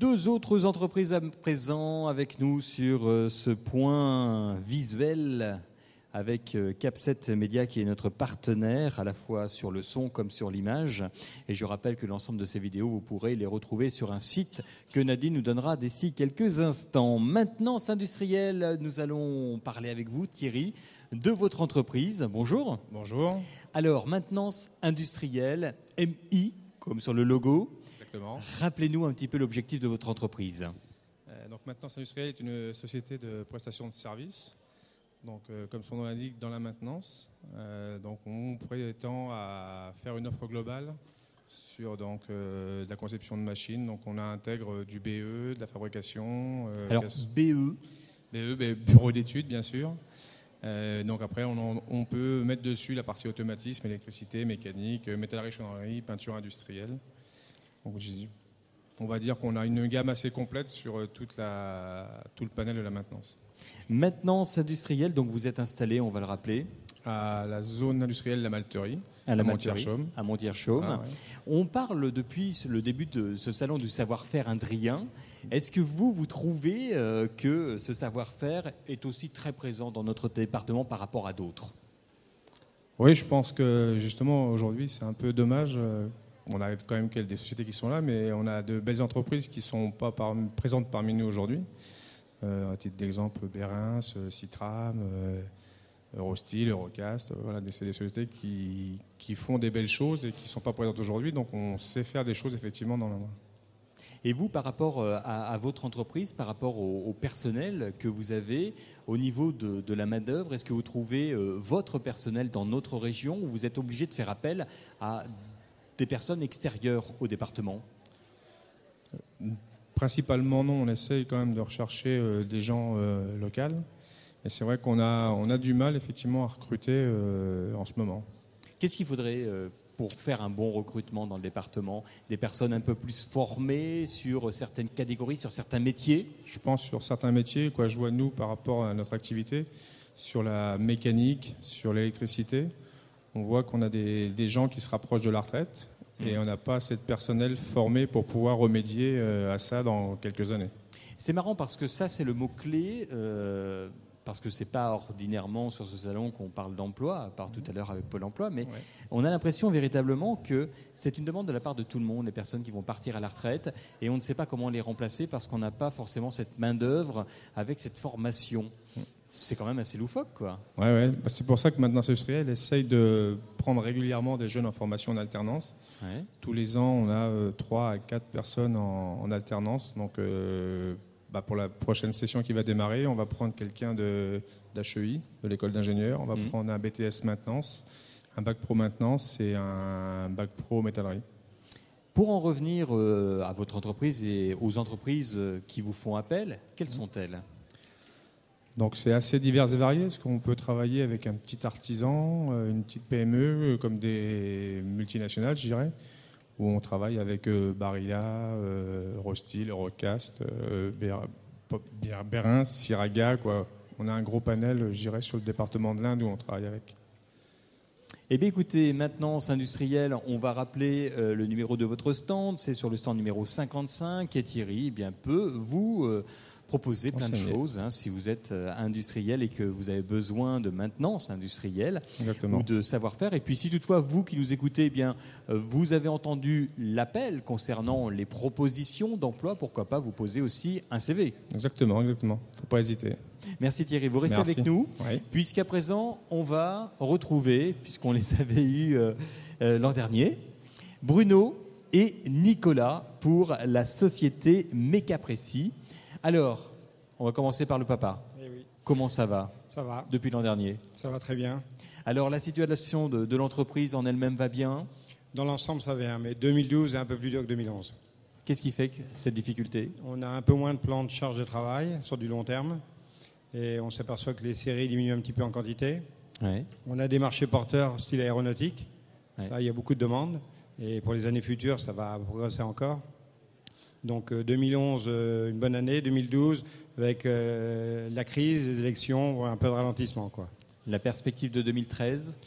Deux autres entreprises à présent avec nous sur ce point visuel avec Capset Media qui est notre partenaire à la fois sur le son comme sur l'image. Et je rappelle que l'ensemble de ces vidéos, vous pourrez les retrouver sur un site que Nadine nous donnera d'ici quelques instants. Maintenance industrielle, nous allons parler avec vous, Thierry, de votre entreprise. Bonjour. Bonjour. Alors, maintenance industrielle, MI, comme sur le logo. Exactement. Rappelez-nous un petit peu l'objectif de votre entreprise. Donc, Maintenance industrielle est une société de prestation de services. Donc, comme son nom l'indique, dans la maintenance. Donc, on prétend à faire une offre globale sur de la conception de machines. Donc, on intègre du BE, de la fabrication. Alors, BE, bureau d'études, bien sûr. Donc, après, on peut mettre dessus la partie automatisme, électricité, mécanique, métallerie, chaudronnerie, peinture industrielle. Donc, on va dire qu'on a une gamme assez complète sur tout le panel de la maintenance. Maintenance industrielle, donc vous êtes installé, on va le rappeler, à la zone industrielle de la Malterie, à Montier-Chaume. À Montier-Chaume. Ah, ouais. On parle depuis le début de ce salon du savoir-faire indrien. Est-ce que vous trouvez que ce savoir-faire est aussi très présent dans notre département par rapport à d'autres ? Oui, je pense que justement aujourd'hui c'est un peu dommage. On a quand même des sociétés qui sont là, mais on a de belles entreprises qui ne sont pas présentes parmi nous aujourd'hui. À titre d'exemple, Berins, Citram, Eurosteel, Eurocast, voilà, c'est des sociétés qui font des belles choses et qui ne sont pas présentes aujourd'hui. Donc on sait faire des choses effectivement dans l'endroit. Et vous, par rapport à votre entreprise, par rapport au personnel que vous avez, au niveau de la main-d'œuvre, est-ce que vous trouvez votre personnel dans notre région ou vous êtes obligé de faire appel à des personnes extérieures au département ? Principalement, non. On essaye quand même de rechercher des gens locaux. Et c'est vrai qu'on a du mal, effectivement, à recruter en ce moment. Qu'est-ce qu'il faudrait pour faire un bon recrutement dans le département ? Des personnes un peu plus formées sur certaines catégories, sur certains métiers ? Je pense sur certains métiers, je vois nous par rapport à notre activité, sur la mécanique, sur l'électricité. On voit qu'on a des gens qui se rapprochent de la retraite. Et on n'a pas assez de personnel formé pour pouvoir remédier à ça dans quelques années. C'est marrant parce que ça, c'est le mot-clé, parce que ce n'est pas ordinairement sur ce salon qu'on parle d'emploi, à part tout à l'heure avec Pôle emploi, mais on a l'impression véritablement que c'est une demande de la part de tout le monde, les personnes qui vont partir à la retraite, et on ne sait pas comment les remplacer parce qu'on n'a pas forcément cette main-d'œuvre avec cette formation. C'est quand même assez loufoque, quoi. Ouais. C'est pour ça que Maintenance industrielle essaye de prendre régulièrement des jeunes en formation en alternance. Ouais. Tous les ans, on a 3 à 4 personnes en alternance. Donc, pour la prochaine session qui va démarrer, on va prendre quelqu'un d'HEI, de l'école d'ingénieur. On va prendre un BTS maintenance, un bac pro maintenance et un bac pro métallerie. Pour en revenir à votre entreprise et aux entreprises qui vous font appel, quelles sont-elles ? Donc c'est assez divers et varié, parce qu'on peut travailler avec un petit artisan, une petite PME, comme des multinationales, je dirais, où on travaille avec Barilla, Eurosteel, Eurocast, Berins, Siraga, quoi. On a un gros panel, je dirais, sur le département de l'Inde où on travaille avec. Eh bien écoutez, maintenance industrielle, on va rappeler le numéro de votre stand, c'est sur le stand numéro 55, et Thierry peut vous proposer plein de choses si vous êtes industriel et que vous avez besoin de maintenance industrielle. Exactement. Ou de savoir-faire. Et puis si toutefois vous qui nous écoutez, vous avez entendu l'appel concernant les propositions d'emploi, pourquoi pas vous poser aussi un CV. Exactement, il ne faut pas hésiter. Merci Thierry, vous restez avec nous, puisqu'à présent on va retrouver, puisqu'on les avait eus l'an dernier, Bruno et Nicolas pour la société Mécapreci. Alors, on va commencer par le papa. Eh oui. Comment ça va ? Ça va. Depuis l'an dernier ? Ça va très bien. Alors, la situation de l'entreprise en elle-même va bien ? Dans l'ensemble, ça va bien, mais 2012 est un peu plus dur que 2011. Qu'est-ce qui fait cette difficulté ? On a un peu moins de plans de charge de travail sur du long terme et on s'aperçoit que les séries diminuent un petit peu en quantité. Ouais. On a des marchés porteurs style aéronautique. Ouais. Ça, il y a beaucoup de demandes. Et pour les années futures, ça va progresser encore. Donc 2011, une bonne année. 2012, avec la crise, les élections, un peu de ralentissement, quoi. La perspective de 2013 ?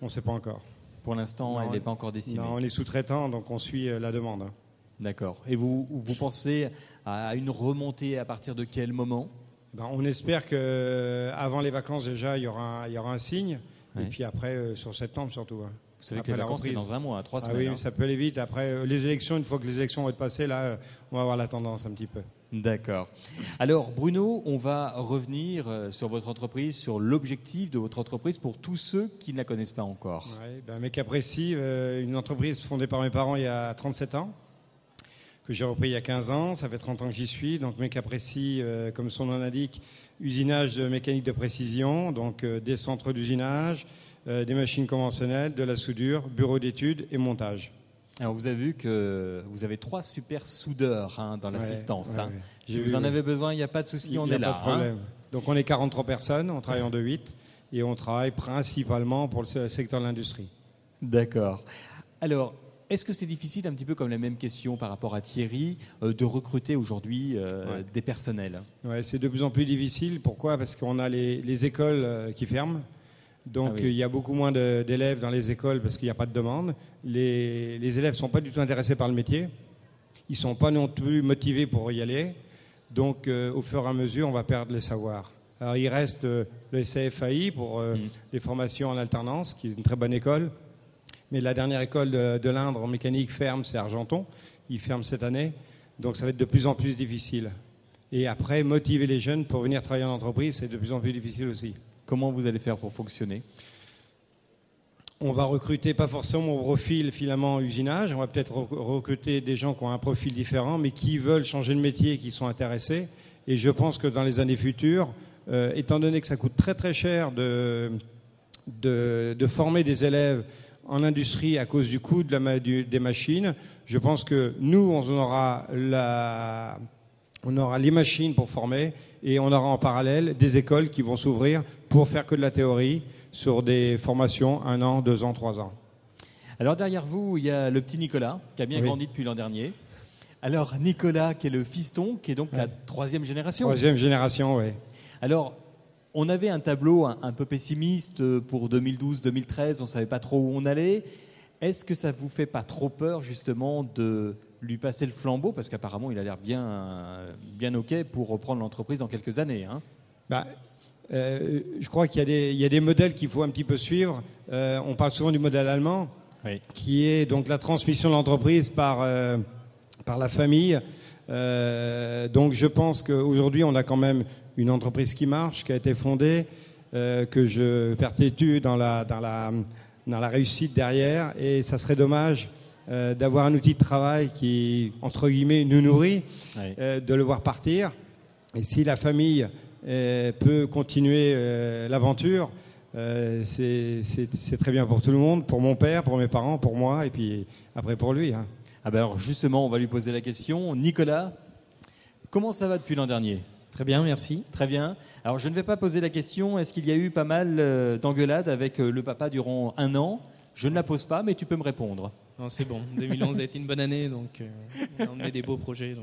On ne sait pas encore. Pour l'instant, elle n'est pas encore dessinée. Non, on est sous-traitant, donc on suit la demande. D'accord. Et vous pensez à une remontée à partir de quel moment ? On espère qu'avant les vacances, déjà, il y aura un signe. Ouais. Et puis après, sur septembre surtout. Vous savez que les vacances, c'est dans un mois, 3 semaines. Ah oui, ça peut aller vite. Après, les élections, une fois que les élections vont être passées, là, on va avoir la tendance un petit peu. D'accord. Alors, Bruno, on va revenir sur votre entreprise, sur l'objectif de votre entreprise pour tous ceux qui ne la connaissent pas encore. Oui, Make-Apprécie, une entreprise fondée par mes parents il y a 37 ans, que j'ai repris il y a 15 ans. Ça fait 30 ans que j'y suis. Donc, Make-Apprécie, comme son nom l'indique, usinage de mécanique de précision, donc des centres d'usinage, des machines conventionnelles, de la soudure, bureau d'études et montage. Alors vous avez vu que vous avez 3 super soudeurs dans l'assistance. Ouais. Si vous en avez besoin, il n'y a pas de souci, on est là. Pas de problème. Donc on est 43 personnes, on travaille en 2-8 et on travaille principalement pour le secteur de l'industrie. D'accord. Alors, est-ce que c'est difficile, un petit peu comme la même question par rapport à Thierry, de recruter aujourd'hui des personnels ? Ouais, c'est de plus en plus difficile. Pourquoi ? Parce qu'on a les écoles qui ferment. Donc il y a beaucoup moins d'élèves dans les écoles parce qu'il n'y a pas de demande. Les élèves ne sont pas du tout intéressés par le métier. Ils ne sont pas non plus motivés pour y aller. Donc au fur et à mesure, on va perdre les savoirs. Alors il reste le CFAI pour les formations en alternance, qui est une très bonne école. Mais la dernière école de l'Indre en mécanique ferme, c'est Argenton. Il ferme cette année. Donc ça va être de plus en plus difficile. Et après, motiver les jeunes pour venir travailler en entreprise, c'est de plus en plus difficile aussi. Comment vous allez faire pour fonctionner ? On va recruter pas forcément au profil filament usinage. On va peut-être recruter des gens qui ont un profil différent, mais qui veulent changer de métier et qui sont intéressés. Et je pense que dans les années futures, étant donné que ça coûte très très cher de former des élèves en industrie à cause du coût des machines, je pense que nous, on aura les machines pour former et on aura en parallèle des écoles qui vont s'ouvrir pour faire que de la théorie sur des formations 1 an, 2 ans, 3 ans. Alors derrière vous, il y a le petit Nicolas qui a bien grandi depuis l'an dernier. Alors Nicolas qui est le fiston, qui est donc la 3e génération. 3e génération, oui. Alors on avait un tableau un peu pessimiste pour 2012-2013, on ne savait pas trop où on allait. Est-ce que ça ne vous fait pas trop peur justement de lui passer le flambeau, parce qu'apparemment il a l'air bien OK pour reprendre l'entreprise dans quelques années, je crois qu'il y a des modèles qu'il faut un petit peu suivre. On parle souvent du modèle allemand, qui est donc la transmission de l'entreprise par la famille. Donc je pense qu'aujourd'hui on a quand même une entreprise qui marche, qui a été fondée, que je perpétue dans la réussite derrière, et ça serait dommage d'avoir un outil de travail qui, entre guillemets, nous nourrit, de le voir partir. Et si la famille peut continuer l'aventure, c'est très bien pour tout le monde, pour mon père, pour mes parents, pour moi, et puis après pour lui. Alors justement, on va lui poser la question. Nicolas, comment ça va depuis l'an dernier ? Très bien, merci. Très bien. Alors je ne vais pas poser la question, est-ce qu'il y a eu pas mal d'engueulades avec le papa durant 1 an ? Je ne la pose pas, mais tu peux me répondre. Non, c'est bon. 2011 a été une bonne année, donc on a emmené des beaux projets.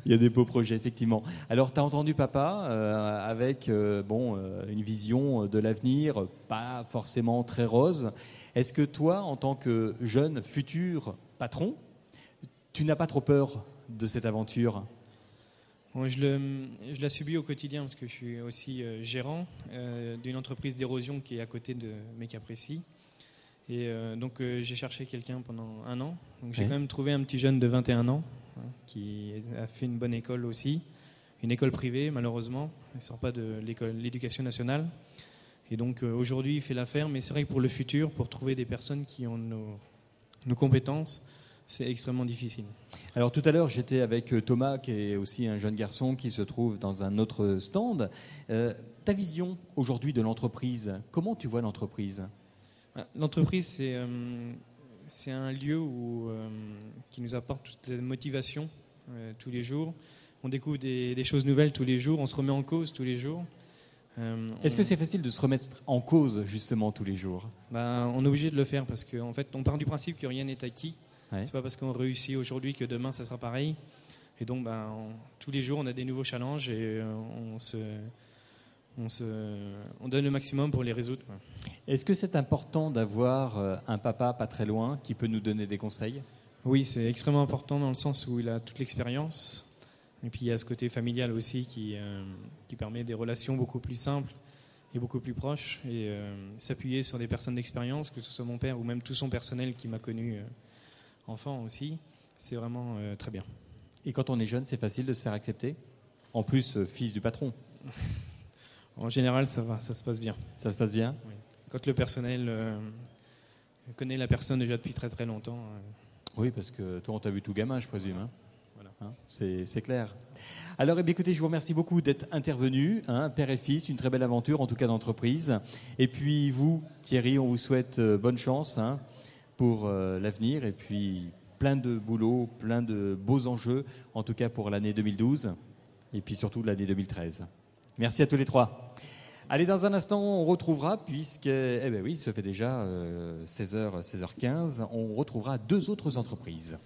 Il y a des beaux projets, effectivement. Alors, tu as entendu papa avec une vision de l'avenir, pas forcément très rose. Est-ce que toi, en tant que jeune futur patron, tu n'as pas trop peur de cette aventure ? Bon, je la subis au quotidien parce que je suis aussi gérant d'une entreprise d'érosion qui est à côté de Make-Apprécie. Et donc j'ai cherché quelqu'un pendant 1 an. Donc j'ai quand même trouvé un petit jeune de 21 ans qui a fait une bonne école aussi, une école privée malheureusement. Il ne sort pas de l'éducation nationale. Et donc aujourd'hui il fait l'affaire, mais c'est vrai que pour le futur, pour trouver des personnes qui ont nos compétences, c'est extrêmement difficile. Alors tout à l'heure j'étais avec Thomas qui est aussi un jeune garçon qui se trouve dans un autre stand. Ta vision aujourd'hui de l'entreprise, comment tu vois l'entreprise ? L'entreprise, c'est un lieu qui nous apporte toute la motivation tous les jours. On découvre des choses nouvelles tous les jours, on se remet en cause tous les jours. Est-ce que c'est facile de se remettre en cause justement tous les jours ? On est obligé de le faire parce qu'en fait, on part du principe que rien n'est acquis. C'est pas parce qu'on réussit aujourd'hui que demain ça sera pareil. Et donc, tous les jours, on a des nouveaux challenges et on donne le maximum pour les résoudre. Est-ce que c'est important d'avoir un papa pas très loin qui peut nous donner des conseils ? Oui, c'est extrêmement important dans le sens où il a toute l'expérience. Et puis il y a ce côté familial aussi qui permet des relations beaucoup plus simples et beaucoup plus proches. Et s'appuyer sur des personnes d'expérience, que ce soit mon père ou même tout son personnel qui m'a connu enfant aussi, c'est vraiment très bien. Et quand on est jeune, c'est facile de se faire accepter ? En plus, fils du patron. En général, ça va, ça se passe bien. Ça se passe bien ? Oui. Quand le personnel connaît la personne déjà depuis très très longtemps. Oui, parce que toi, on t'a vu tout gamin, je présume. Hein ? Voilà. Hein, c'est clair. Alors, écoutez, je vous remercie beaucoup d'être intervenus, père et fils, une très belle aventure, en tout cas d'entreprise. Et puis vous, Thierry, on vous souhaite bonne chance pour l'avenir, et puis plein de boulot, plein de beaux enjeux, en tout cas pour l'année 2012, et puis surtout l'année 2013. Merci à tous les trois. Allez, dans un instant, on retrouvera, puisque, il se fait déjà 16h15, on retrouvera deux autres entreprises.